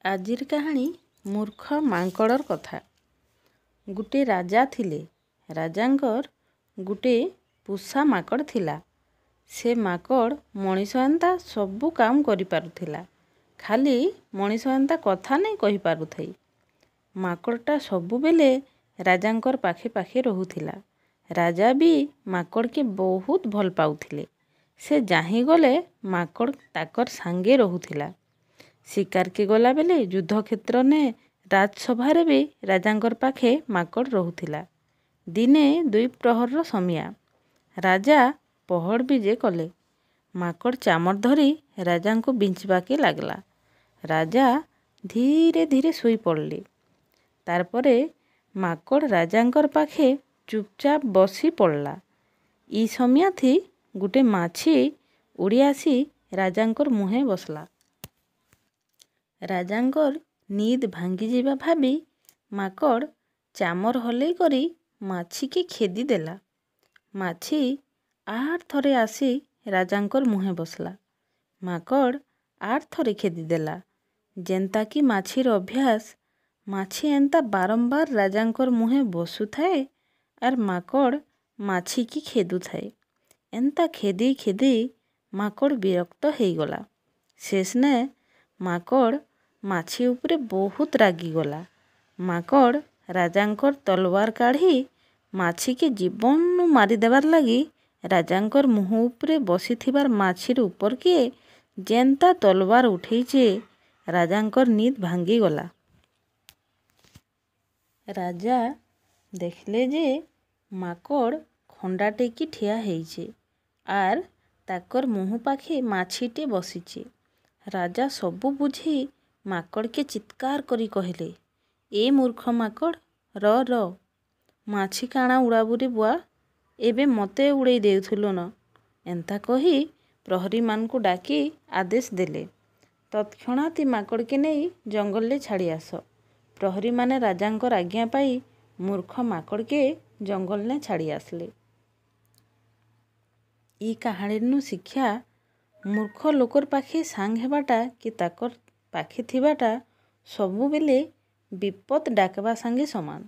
आजिर कहानी मूर्ख मांकड़र कथा। गुटे राजा थिले। राजांकर गुटे पुषा माकड़ थिला। से माकड़ मनीष एंता सबू काम करि पारुथिला, खाली मनीष एंता कथा नहीं कहि पारुथई। माकड़टा सबु बेले राजांकर पाखे पाखे रहुथिला। राजा भी माकड़ के बहुत भल पाउथिले। से जाही गले माकड़ ताकर सांगे रहुथिला। शिकार के गला बेले युद्ध क्षेत्र ने राजसभा भी राजांकर पाखे माकड़ रहुथिला। दिने दुई प्रहर समिया राजा पहड़ विजे कले। माकड़ चामर धरी राजा को बिंचबाके लागला। राजा धीरे धीरे शुई पड़ले। तारपरे माकड़ राजांकर पाखे चुपचाप बसी पड़ला। ई समिया थी गुटे माछी उड़ी आसी राजांकर मुहे बसला। राजांकर नींद भांगी जीवा भाबी माकड़ चामर हलई करी माछी के खेदी देला। माछी आठ थरे आसी राजांकर मुहे बसला। माकड़ आठ थरे खेदी देला। जेंता कि माछीर अभ्यास, माछी एंता बारंबार राजांकर मुहे बसु थाए और माकड़ माछी की खेदु थाए। एंता खेदी खेदी माकड़ विरक्त हो गला। शेष ने माकड़ माछी उपरे बहुत रागी गला। माकड़ राजांकर तलवार काढ़ी माछी के जीवन मारी देवार लगी राजांकर मुह उपरे बसी थिबार माछीर ऊपर के जेंता तलवार उठेइचे राजांकर नींद भांगी गला। राजा देखले जे माकड़ खंडा टेकी ठिया हेइचे आर ताकर मुह पाखे माछीटे बसीचे। राजा सबू बुझी माकड़ के चित्कार करी कहले, ए मूर्ख माकड़ र माछी काणा उड़ाबुरी बुआ, एबे मते उड़े देउथुलो न। एंता कही प्रहरी मान को डाकी आदेश देले, तत्क्षणात माकड़ के नहीं जंगल ले छाड़ी आस। प्रहरी माने राजांकर आज्ञा पाई मूर्ख माकड़ के जंगल ने छाड़ी आसले। ई कहानी नु शिक्षा, मूर्ख लोकर पाखे सांग हेबाटा कि ताकर पाखे थिबाटा सबु बेले विपद डाकबा संगे समान।